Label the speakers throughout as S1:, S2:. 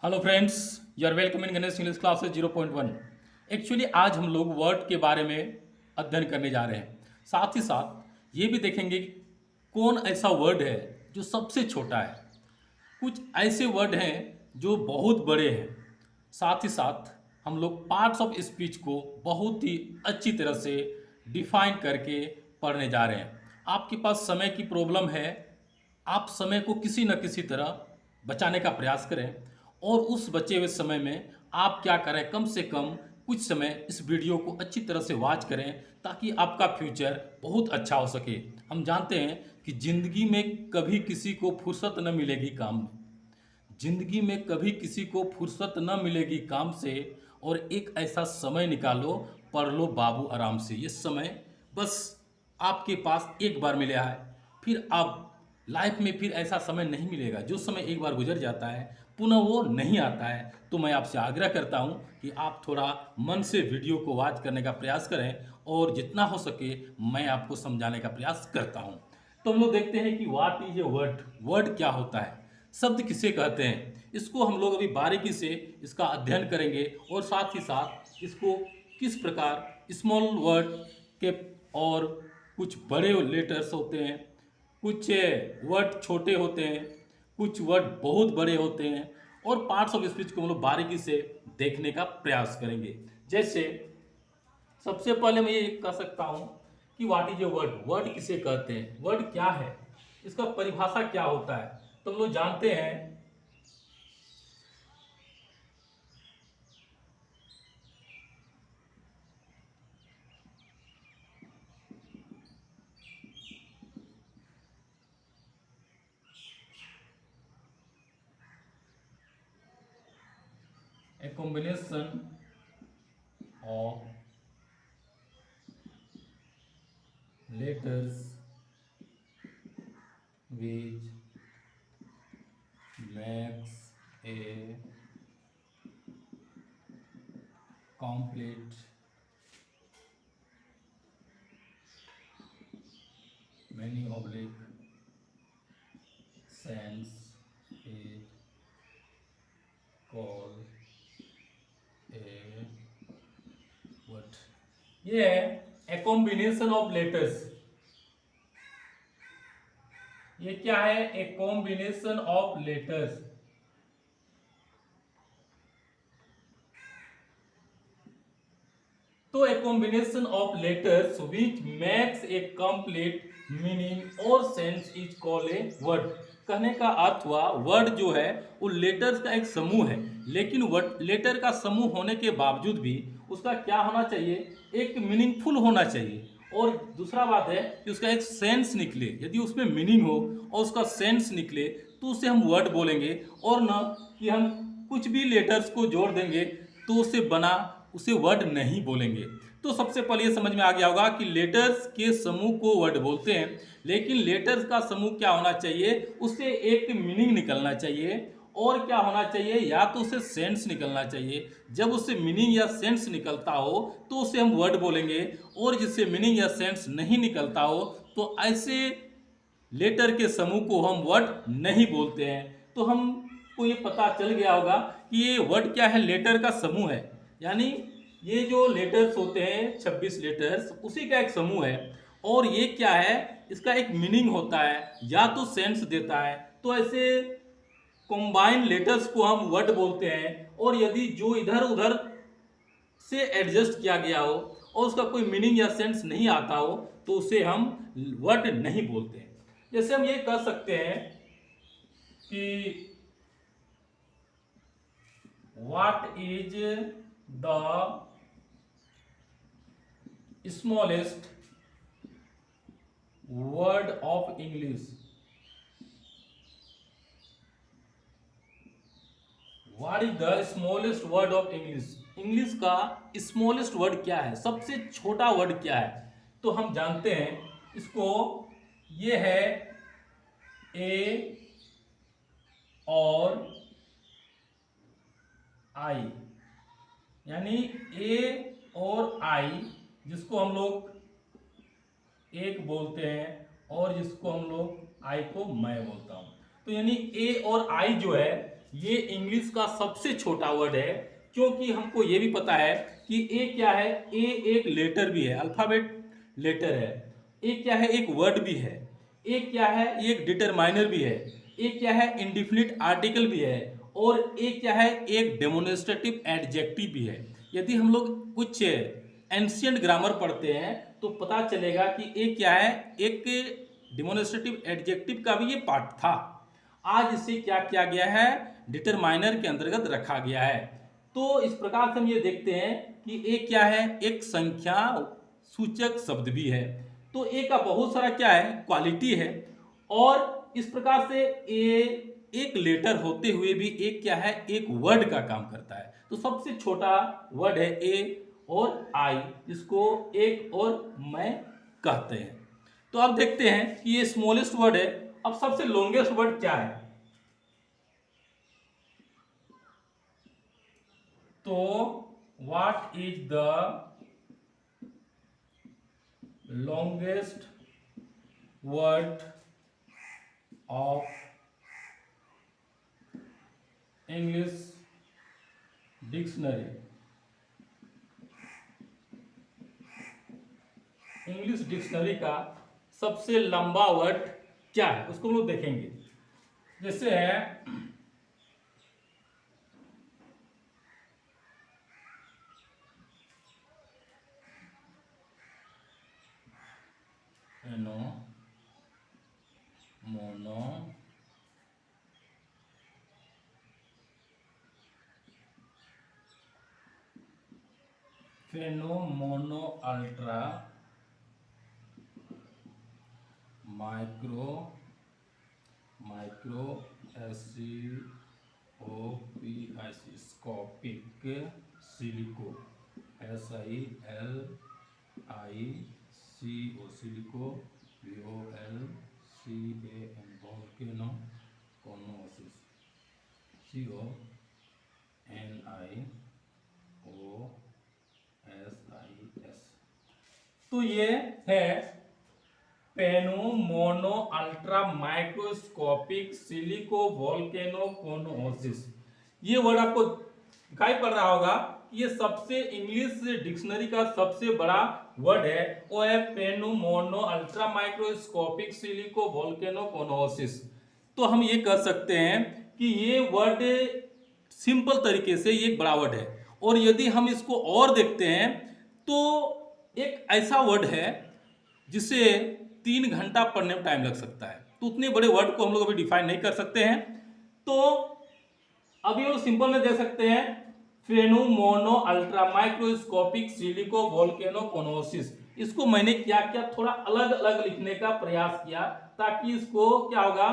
S1: Hello friends, you are welcome in Ganesh English classes 0.1। Actually आज हम लोग वर्ड के बारे में अध्ययन करने जा रहे हैं। साथ ही साथ ये भी देखेंगे कि कौन ऐसा वर्ड है जो सबसे छोटा है। कुछ ऐसे वर्ड हैं जो बहुत बड़े हैं। साथ ही साथ हम लोग पार्ट्स ऑफ स्पीच को बहुत ही अच्छी तरह से डिफाइन करके पढ़ने जा रहे हैं। आपके पास समय की प्रॉब्लम है, आप समय को किसी न किसी तरह बचाने का प्रयास करें और उस बचे हुए समय में आप क्या करें, कम से कम कुछ समय इस वीडियो को अच्छी तरह से वॉच करें ताकि आपका फ्यूचर बहुत अच्छा हो सके। हम जानते हैं कि ज़िंदगी में कभी किसी को फुर्सत न मिलेगी काम में, जिंदगी में कभी किसी को फुर्सत न मिलेगी काम से, और एक ऐसा समय निकालो, पढ़ लो बाबू आराम से। ये समय बस आपके पास एक बार मिला है, फिर आप लाइफ में फिर ऐसा समय नहीं मिलेगा। जो समय एक बार गुजर जाता है पुनः वो नहीं आता है। तो मैं आपसे आग्रह करता हूँ कि आप थोड़ा मन से वीडियो को वॉच करने का प्रयास करें और जितना हो सके मैं आपको समझाने का प्रयास करता हूँ। तो हम लोग देखते हैं कि what is a word. Word क्या होता है, शब्द किसे कहते हैं, इसको हम लोग अभी बारीकी से इसका अध्ययन करेंगे और साथ ही साथ इसको किस प्रकार स्मॉल वर्ड के और कुछ बड़े लेटर्स होते हैं, कुछ वर्ड छोटे होते हैं, कुछ वर्ड बहुत बड़े होते हैं, और पार्ट्स ऑफ स्पीच को हम लोग बारीकी से देखने का प्रयास करेंगे। जैसे सबसे पहले मैं ये कह सकता हूँ कि what is a word. Word किसे कहते हैं, वर्ड क्या है, इसका परिभाषा क्या होता है। तो हम लोग जानते हैं a combination of letters which makes a complete many oblique sense is called a word। ये है a combination of letters। ये क्या है, ए कॉम्बिनेशन ऑफ लेटर्स। तो a combination of letters which makes a complete meaning और sense is called a word. कहने का अर्थ हुआ वर्ड जो है वो लेटर्स का एक समूह है, लेकिन वर्ड लेटर का समूह होने के बावजूद भी उसका क्या होना चाहिए, एक मीनिंगफुल होना चाहिए। और दूसरा बात है कि उसका एक सेंस निकले। यदि उसमें मीनिंग हो और उसका सेंस निकले तो उसे हम वर्ड बोलेंगे, और न कि हम कुछ भी लेटर्स को जोड़ देंगे तो उसे वर्ड नहीं बोलेंगे। तो सबसे पहले ये समझ में आ गया होगा कि लेटर्स के समूह को वर्ड बोलते हैं, लेकिन लेटर्स का समूह क्या होना चाहिए, उससे एक मीनिंग निकलना चाहिए, और क्या होना चाहिए, या तो उसे सेंस निकलना चाहिए। जब उससे मीनिंग या सेंस निकलता हो तो उसे हम वर्ड बोलेंगे, और जिससे मीनिंग या सेंस नहीं निकलता हो तो ऐसे लेटर के समूह को हम वर्ड नहीं बोलते हैं। तो हमको ये पता चल गया होगा कि ये वर्ड क्या है, लेटर का समूह है। यानी ये जो लेटर्स होते हैं 26 लेटर्स, उसी का एक समूह है। और ये क्या है, इसका एक मीनिंग होता है या तो सेंस देता है। तो ऐसे कॉम्बाइन लेटर्स को हम वर्ड बोलते हैं। और यदि जो इधर उधर से एडजस्ट किया गया हो और उसका कोई मीनिंग या सेंस नहीं आता हो तो उसे हम वर्ड नहीं बोलते हैं। जैसे हम ये कह सकते हैं कि what is the smallest word of English. What is the smallest word of English. English का स्मॉलेस्ट वर्ड क्या है, सबसे छोटा वर्ड क्या है। तो हम जानते हैं इसको, ये है ए और आई, यानी ए और आई, जिसको हम लोग एक बोलते हैं और जिसको हम लोग आई को मैं बोलता हूं। तो यानी ए और आई जो है ये इंग्लिश का सबसे छोटा वर्ड है, क्योंकि हमको ये भी पता है कि ए क्या है, ए एक लेटर भी है, अल्फाबेट लेटर है। ए क्या है, एक वर्ड भी है। ए क्या है, ये एक डिटरमाइनर भी है। ए क्या है, इंडिफिनिट आर्टिकल भी है। और ए क्या है, एक डेमोन्स्ट्रेटिव एडजेक्टिव भी है। यदि हम लोग कुछ एंशियंट ग्रामर पढ़ते हैं तो पता चलेगा कि ए क्या है, एक डेमोन्स्ट्रेटिव एडजेक्टिव का भी ये पार्ट था। आज इसे क्या किया गया है, डिटरमाइनर के अंतर्गत रखा गया है। तो इस प्रकार से हम ये देखते हैं कि ए क्या है, एक संख्या सूचक शब्द भी है। तो ए का बहुत सारा क्या है, क्वालिटी है। और इस प्रकार से ए एक लेटर होते हुए भी ए क्या है, एक वर्ड का काम करता है। तो सबसे छोटा वर्ड है ए और आई, जिसको एक और मैं कहते हैं। तो अब देखते हैं कि ये स्मॉलेस्ट वर्ड है। अब सबसे लॉन्गेस्ट वर्ड क्या है, तो what is the longest word of English dictionary. English dictionary का सबसे लंबा वर्ड क्या है, उसको हम लोग देखेंगे। जैसे है एनो मोनो फेनो mono ultra micro स्कोपिक silico SILICO silico VOLCAN volcano coniosis CONIOSIS। तो ये है pneumonoultramicroscopicsilicovolcanoconiosis. ये वर्ड आपको दिखाई पड़ रहा होगा। ये सबसे इंग्लिश डिक्शनरी का सबसे बड़ा वर्ड है, वो है pneumonoultramicroscopicsilicovolcanoconiosis. तो हम ये कह सकते हैं कि ये वर्ड सिंपल तरीके से ये एक बड़ा वर्ड है। और यदि हम इसको और देखते हैं तो एक ऐसा वर्ड है जिसे 3 घंटा पढ़ने में टाइम लग सकता है। तो उतने बड़े वर्ड को हम लोग अभी डिफाइन नहीं कर सकते हैं। तो अभी हम सिंपल में दे सकते हैं फेनो mono ultra microscopic silico volcano कोनोसिस। इसको मैंने क्या किया, थोड़ा अलग अलग लिखने का प्रयास किया ताकि इसको क्या होगा,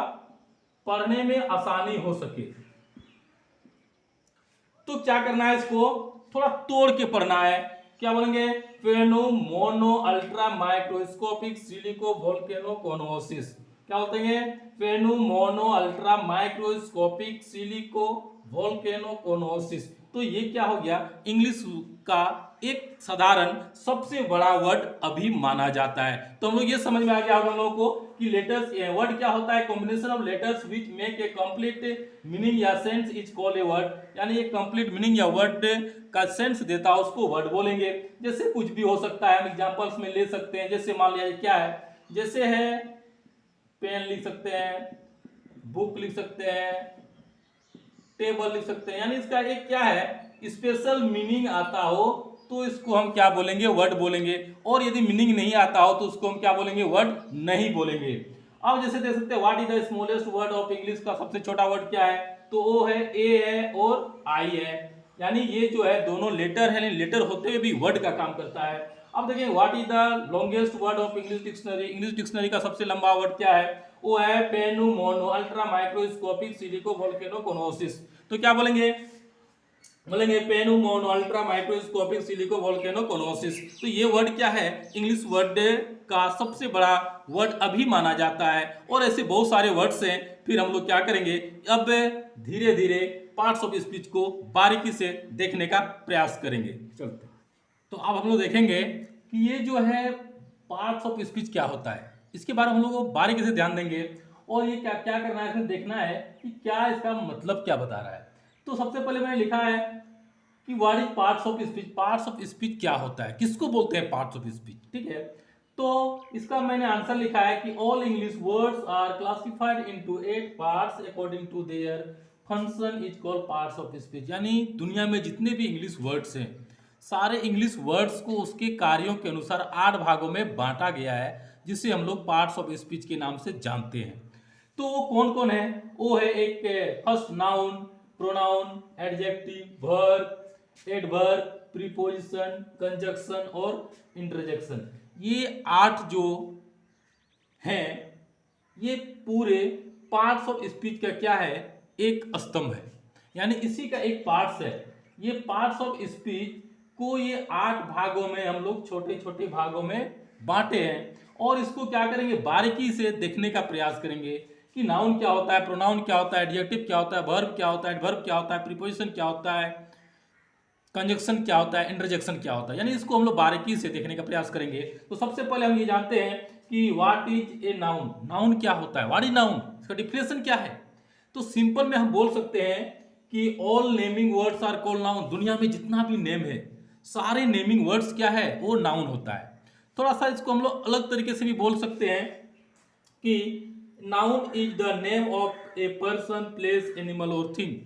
S1: पढ़ने में आसानी हो सके। तो क्या करना है, इसको थोड़ा तोड़ के पढ़ना है। क्या बोलेंगे, फेनो mono ultra microscopic silico volcano कोनोसिस। क्या बोलते हैं, फेनो mono ultra microscopic silico volcano कोनोसिस। तो ये क्या हो गया, इंग्लिश का एक साधारण सबसे बड़ा वर्ड अभी माना जाता है। तो हम लोग ये समझ में आ गया हम लोगों को कि लेटर्स वर्ड क्या होता है, combination of letters which make a complete meaning या sense is called a word. यानी ये कंप्लीट मीनिंग या वर्ड का सेंस देता है उसको वर्ड बोलेंगे। जैसे कुछ भी हो सकता है, हम एग्जांपल्स में ले सकते हैं। जैसे मान लिया क्या है, जैसे है पेन लिख सकते हैं, बुक लिख सकते हैं, टेबल लिख सकते हैं। यानी इसका एक क्या है, स्पेशल मीनिंग आता हो तो इसको हम क्या बोलेंगे, वर्ड बोलेंगे। और यदि मीनिंग नहीं आता हो तो उसको हम क्या बोलेंगे, वर्ड नहीं बोलेंगे। अब जैसे देख सकते हैं what is the smallest word of English का सबसे छोटा वर्ड क्या है, तो वो है ए है और आई है। यानी ये जो है दोनों लेटर है, लेटर होते हुए भी वर्ड का काम करता है। अब देखिए what is the longest word of English dictionary. English dictionary का सबसे लंबा वर्ड क्या है, वो है pneumonoultramicroscopicsilicovolcanoconiosis. तो क्या बोलेंगे, बोलेंगे pneumonoultramicroscopicsilicovolcanoconiosis. तो ये वर्ड क्या है, इंग्लिश वर्ड का सबसे बड़ा वर्ड अभी माना जाता है। और ऐसे बहुत सारे वर्ड्स हैं। फिर हम लोग क्या करेंगे, अब धीरे धीरे पार्ट्स ऑफ स्पीच को बारीकी से देखने का प्रयास करेंगे। चलते तो अब हम लोग देखेंगे कि ये जो है पार्ट्स ऑफ स्पीच क्या होता है, इसके बारे में हम लोग बारीकी से ध्यान देंगे। और ये क्या क्या करना है, इसमें देखना है कि क्या इसका मतलब क्या बता रहा है। तो सबसे पहले मैंने लिखा है कि what is parts of speech. Parts of speech क्या होता है, किसको बोलते हैं पार्ट्स ऑफ स्पीच, ठीक है। तो इसका मैंने आंसर लिखा है कि all English words are classified into 8 parts according to their function is called parts of speech. यानी दुनिया में जितने भी इंग्लिश वर्ड्स हैं, सारे इंग्लिश वर्ड्स को उसके कार्यों के अनुसार 8 भागों में बांटा गया है, जिसे हम लोग पार्ट्स ऑफ स्पीच के नाम से जानते हैं। तो वो कौन कौन है? वो है एक first noun, pronoun, adjective, verb, adverb, preposition, conjunction और इंटरजेक्शन। ये 8 जो हैं, ये पूरे पार्ट्स ऑफ स्पीच का क्या है, एक स्तंभ है, यानी इसी का एक पार्ट्स है। ये पार्ट्स ऑफ स्पीच को ये 8 भागों में हम लोग छोटे छोटे भागों में बांटे हैं, और इसको क्या करेंगे, बारीकी से देखने का प्रयास करेंगे कि नाउन क्या होता है, प्रोनाउन क्या होता है, एडजेक्टिव क्या होता है, वर्ब क्या होता है, एडवर्ब क्या होता है, प्रीपोजिशन क्या होता है, कंजक्शन क्या होता है, इंटरजेक्शन क्या होता है। यानी इसको हम लोग बारीकी से देखने का प्रयास करेंगे। तो सबसे पहले हम ये जानते हैं कि what is a noun. Noun क्या होता है, व्हाट इज नाउन, इसका डिफिनेशन क्या है। तो सिंपल में हम बोल सकते हैं कि all naming words are called noun. दुनिया में जितना भी नेम है, सारे नेमिंग वर्ड्स क्या है, वो नाउन होता है। थोड़ा सा इसको हम लोग अलग तरीके से भी बोल सकते हैं कि noun is the name of a person, place, animal और थिंग।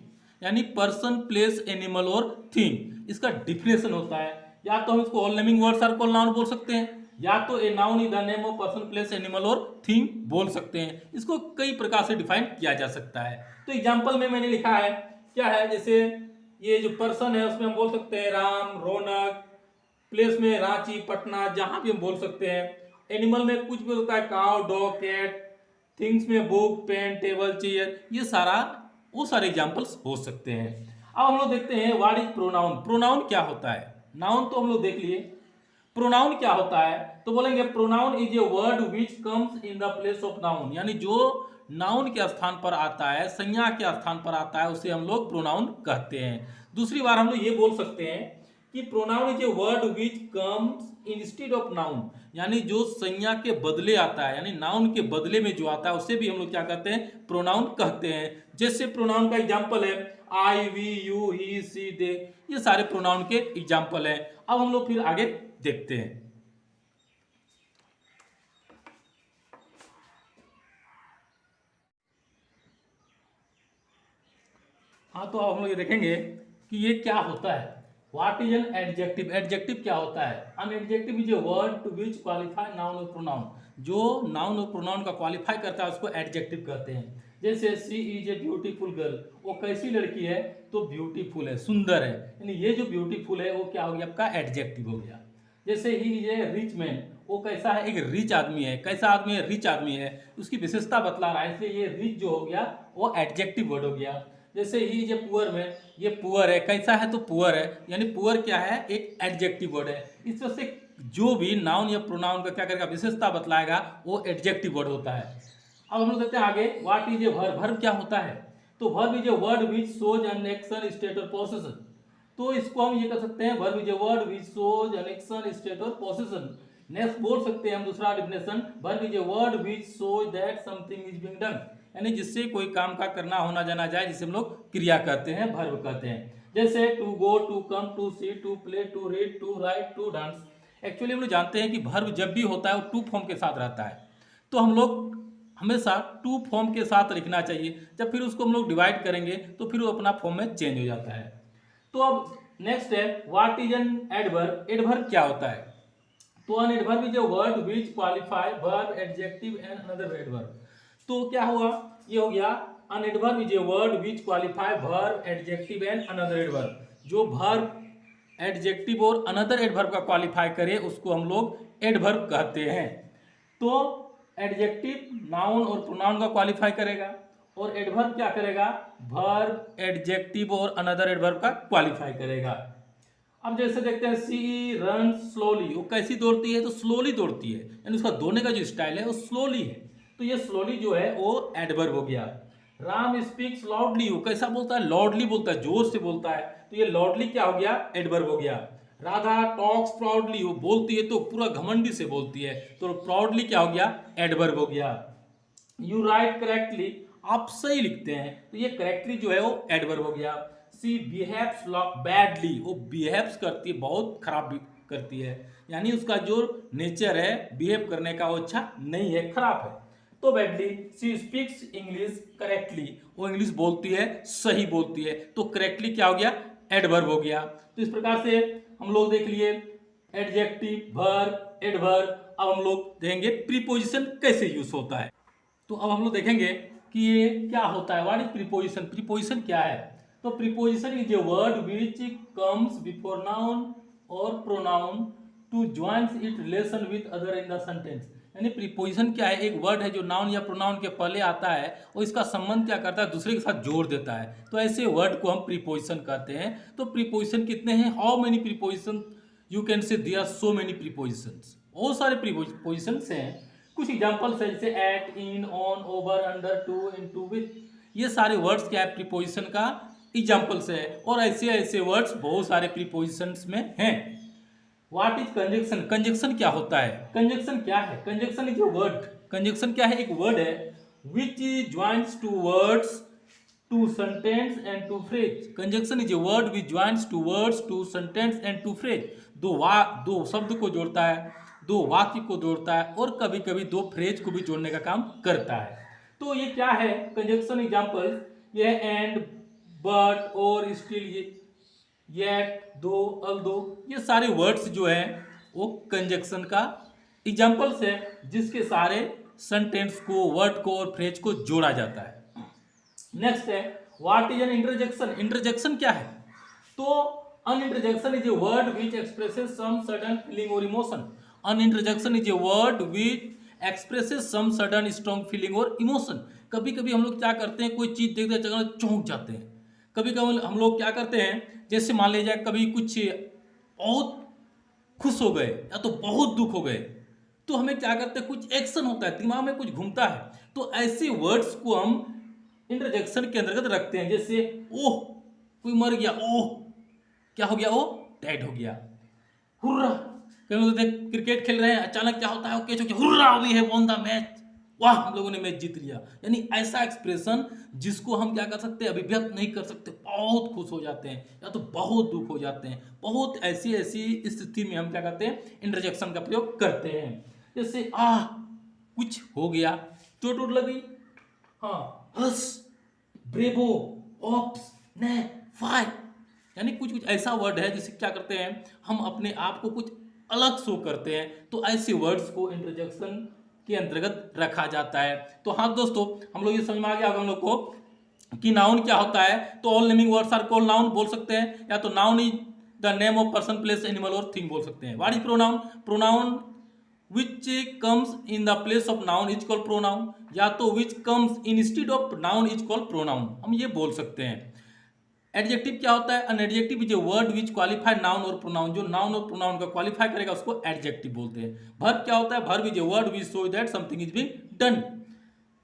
S1: यानी पर्सन, प्लेस, एनिमल और थिंग, इसका डिफिनेशन होता है। या तो हम इसको all naming words are called noun बोल सकते हैं, या तो a noun is the name of person, place, animal और थिंग बोल सकते हैं। इसको कई प्रकार से डिफाइन किया जा सकता है। तो एग्जांपल में मैंने लिखा है क्या है, जैसे ये जो पर्सन है उसमें हम बोल सकते हैं राम, रौनक, प्लेस में रांची, पटना, जहां भी हम बोल सकते हैं। एनिमल में कुछ भी होता है, काउ, डॉग, कैट। थिंग्स में बुक, पेन, टेबल, चेयर, ये सारा वो सारे एग्जांपल्स हो सकते हैं। अब हम लोग देखते हैं व्हाट इज प्रोनाउन। प्रोनाउन क्या होता है। नाउन तो हम लोग देख लिए, प्रोनाउन क्या होता है। तो बोलेंगे pronoun is a word which comes in the place of noun. यानी जो नाउन के स्थान पर आता है, संज्ञा के स्थान पर आता है, उसे हम लोग प्रोनाउन कहते हैं। दूसरी बार हम लोग ये बोल सकते हैं कि pronoun is a word which comes instead of noun. यानी जो संज्ञा के बदले आता है, यानी नाउन के बदले में जो आता है, उसे भी हम लोग क्या कहते हैं, प्रोनाउन कहते हैं। जैसे प्रोनाउन का एग्जांपल है आई, वी, यू, ही, सी, दे, ये सारे प्रोनाउन के एग्जांपल हैं। अब हम लोग फिर आगे देखते हैं। हाँ, तो अब हम लोग ये देखेंगे कि ये क्या होता है। What is an adjective. Adjective क्या होता है। An adjective is a word to which qualify noun और प्रोनाउन। जो नाउन और प्रोनाउन का क्वालिफाई करता है उसको एडजेक्टिव कहते हैं। जैसे she is a beautiful girl, वो कैसी लड़की है, तो ब्यूटीफुल है, सुंदर है। यानी ये जो ब्यूटीफुल है वो क्या हो गया, आपका एडजेक्टिव हो गया। जैसे he is a rich man, वो कैसा है, एक रिच आदमी है। कैसा आदमी है, रिच आदमी है, उसकी विशेषता बतला रहा है, इसलिए ये रिच जो हो गया वो एडजेक्टिव वर्ड हो गया। जैसे he is a poor man, ये पुअर है, कैसा है, तो पुअर है, यानी पुअर क्या है, एक एडजेक्टिव वर्ड है। इस तरह से जो भी नाउन या प्रोनाउन का क्या करेगा, विशेषता बतलाएगा, वो एडजेक्टिव वर्ड होता है। अब हम लोग देखते हैं आगे what is a verb. Verb क्या होता है, तो verb is a word which shows an action, state और पोजीशन। तो इसको हम ये कर सकते हैं, verb is a word which shows an action, state और पोजीशन। नेक्स्ट बोल सकते हैं हम दूसरा definition, verb is a word which shows that something is being done. यानी जिससे कोई काम का करना होना जाना जाए, जिसे हम लोग क्रिया कहते हैं, वर्ब कहते हैं। जैसे to go, to come, to see, to play, to read, to write, to dance. Actually हम लोग जानते हैं कि वर्ब जब भी होता है वो टू फॉर्म के साथ रहता है, तो हम लोग हमेशा टू फॉर्म के साथ लिखना चाहिए। जब फिर उसको हम लोग डिवाइड करेंगे तो फिर वो अपना फॉर्म में चेंज हो जाता है। तो अब नेक्स्ट है what is an adverb. Adverb क्या होता है, तो an adverb is a word which qualify verb, adjective and another adverb. तो क्या हुआ, ये हो गया an adverb is a word which qualify verb, adjective and another adverb. जो वर्ब, एडजेक्टिव और अनदर एडवर्ब का क्वालिफाई करे उसको हम लोग एडवर्ब कहते हैं। तो एडजेक्टिव नाउन और प्रोनाउन का क्वालिफाई करेगा, और एडवर्ब क्या करेगा, वर्ब, एडजेक्टिव और अनदर एडवर्ब का क्वालिफाई करेगा। अब जैसे देखते हैं सी रन स्लोली, वो कैसी दौड़ती है, तो स्लोली दौड़ती है, यानी उसका दौड़ने का जो स्टाइल है वो स्लोली है, तो ये स्लोली जो है वो एडवर्ब हो गया। राम स्पीक्स लाउडली, वो कैसा बोलता है, लाउडली बोलता है, जोर से बोलता है, तो ये लाउडली क्या हो गया, एडवर्ब हो गया। राधा टॉक्स प्राउडली, वो बोलती है तो पूरा घमंडी से बोलती है, तो प्राउडली क्या हो गया, एडवर्ब हो गया। यू राइट करेक्टली, आप सही लिखते हैं, तो ये करेक्टली जो है वो एडवर्ब हो गया। सी बिहेव्स बैडली, वो बिहेव्स करती है, बहुत खराब करती है, यानी उसका जो नेचर है बिहेव करने का वो अच्छा नहीं है, खराब है। तो badly, she speaks English correctly, वो इंग्लिश बोलती है, सही बोलती है, तो करेक्टली क्या हो गया, एडवर्ब हो गया। तो इस प्रकार से हम लोग देख लिए एडजेक्टिव, वर्ब, एडवर्ब। अब हम लोग देखेंगे प्रीपोजिशन कैसे यूज होता है। तो अब हम लोग देखेंगे कि ये क्या होता है, व्हाट इज प्रीपोजिशन। प्रीपोजिशन क्या है, तो preposition is a word which comes before noun और pronoun to joins it relation with other in the sentence. यानी प्रीपोजिशन क्या है, एक वर्ड है जो नाउन या प्रोनाउन के पहले आता है और इसका संबंध क्या करता है, दूसरे के साथ जोड़ देता है, तो ऐसे वर्ड को हम प्रीपोजिशन कहते हैं। तो प्रीपोजिशन कितने हैं, how many preposition, you can say there are so many prepositions, बहुत सारे प्रीपोजिशंस हैं। कुछ एग्जांपल्स है जैसे at, in, on, over, under, to, into, with, ये सारे वर्ड्स क्या है, प्रीपोजिशन का एग्जांपल्स है। और ऐसे ऐसे वर्ड्स बहुत सारे प्रीपोजिशंस में हैं। व्हाट इज कंजक्शन, कंजक्शन क्या होता है, कंजक्शन क्या है, conjunction is a word, conjunction क्या है, एक वर्ड है which joins two words two sentence and two phrase. Conjunction is a word which joins two words two sentence and two phrase, दो शब्द को जोड़ता है, दो वाक्य को जोड़ता है और कभी कभी दो फ्रेज को भी जोड़ने का काम करता है। तो ये क्या है कंजक्शन एग्जांपल, ये एंड, बट, और, स्टिल, येट, दो, अल्दो, ये सारे वर्ड्स जो हैं वो कंजक्शन का एग्जांपल्स है, जिसके सारे सेंटेंस को, वर्ड को और फ्रेज को जोड़ा जाता है। नेक्स्ट है what is N interjection, interjection क्या है, तो an interjection is a word which expresses some sudden feeling or emotion, an interjection is a word which expresses some sudden strong feeling or emotion। कभी कभी हम लोग क्या करते हैं, कोई चीज देखते हैं चौंक जाते हैं, कभी कभी हम लोग क्या करते हैं, जैसे मान लीजिए कभी कुछ बहुत खुश हो गए या तो बहुत दुख हो गए, तो हमें क्या करते हैं, कुछ एक्शन होता है, दिमाग में कुछ घूमता है, तो ऐसे वर्ड्स को हम इंटरजेक्शन के अंतर्गत रखते हैं। जैसे ओह, कोई मर गया, ओह क्या हो गया, वो डेड हो गया, हुर्रा, कहीं लोग क्रिकेट खेल रहे हैं, अचानक क्या होता है, वो कैच हो गया, hurrah we have won the match, वाह हम लोगों ने मैच जीत लिया। यानी ऐसा एक्सप्रेशन जिसको हम क्या कर सकते हैं, अभिव्यक्त नहीं कर सकते, बहुत खुश हो जाते हैं या तो बहुत दुख हो जाते हैं, बहुत ऐसी ऐसी स्थिति में हम क्या करते हैं, इंटरजेक्शन का प्रयोग करते हैं। जैसे कुछ हो गया, चोट वोट लगी, हाँ, हस, ब्रेवो, ऑप्स, ने, फाइट, यानी कुछ कुछ ऐसा वर्ड है जिसे क्या करते हैं, हम अपने आप को कुछ अलग शो करते हैं, तो ऐसे वर्ड्स को इंटरजेक्शन के अंतर्गत रखा जाता है। तो हाँ दोस्तों, हम लोग ये समझ में आ गया होगा हम लोग को कि नाउन क्या होता है। तो all naming words are called noun बोल सकते हैं, या तो noun is the name of person, place, animal और थिंग बोल सकते हैं। What is pronoun, pronoun which comes in the place of noun is called pronoun, या तो which comes instead of noun is called pronoun, हम ये बोल सकते हैं। एडजेक्टिव क्या होता है, an adjective is a word which qualify noun और प्रोनाउन, जो नाउन और प्रोनाउन का क्वालिफाई करेगा उसको एडजेक्टिव बोलते हैं। वर्ब क्या होता है, verb is a word which show that something is being done.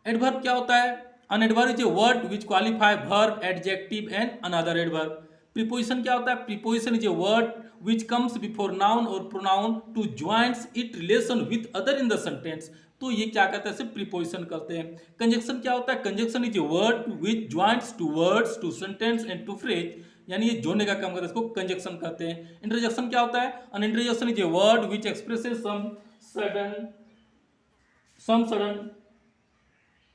S1: Adverb क्या होता है, an adverb is a word which qualify verb, adjective and another adverb. Preposition क्या होता है, preposition is a word which comes before noun or pronoun to joins it relation with other in the sentence, तो ये क्या कहते हैं, सिर्फ preposition करते हैं। कंजक्शन क्या होता है, conjunction is a word which joins two words two sentence and two phrase, यानी ये जोड़ने का काम करते हैं, इसको कंजक्शन कहते हैं। इंटरजेक्शन क्या होता है, an interjection is a word which expresses some sudden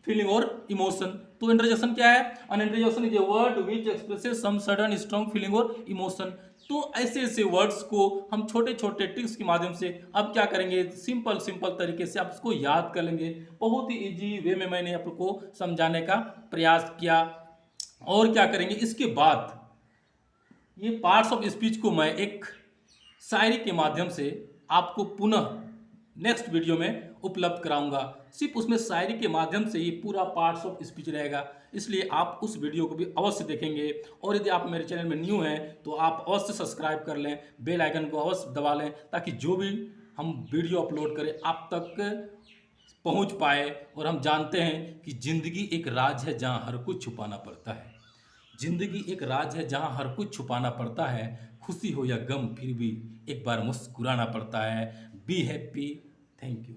S1: feeling और इमोशन। तो इंटरजेक्शन क्या है, an interjection is a word which expresses some sudden strong feeling और इमोशन। तो ऐसे ऐसे वर्ड्स को हम छोटे छोटे ट्रिक्स के माध्यम से अब क्या करेंगे, सिंपल सिंपल तरीके से आप इसको याद कर लेंगे। बहुत ही इजी वे में मैंने आपको समझाने का प्रयास किया। और क्या करेंगे, इसके बाद ये पार्ट्स ऑफ स्पीच को मैं एक शायरी के माध्यम से आपको पुनः नेक्स्ट वीडियो में उपलब्ध कराऊंगा। सिर्फ उसमें शायरी के माध्यम से ये पूरा पार्ट्स ऑफ स्पीच रहेगा, इसलिए आप उस वीडियो को भी अवश्य देखेंगे। और यदि आप मेरे चैनल में न्यू हैं तो आप अवश्य सब्सक्राइब कर लें, बेल आइकन को अवश्य दबा लें, ताकि जो भी हम वीडियो अपलोड करें आप तक पहुंच पाए। और हम जानते हैं कि ज़िंदगी एक राज है जहां हर कुछ छुपाना पड़ता है, ज़िंदगी एक राज है जहां हर कुछ छुपाना पड़ता है, खुशी हो या गम फिर भी एक बार मुस्कुराना पड़ता है। Be happy, thank you.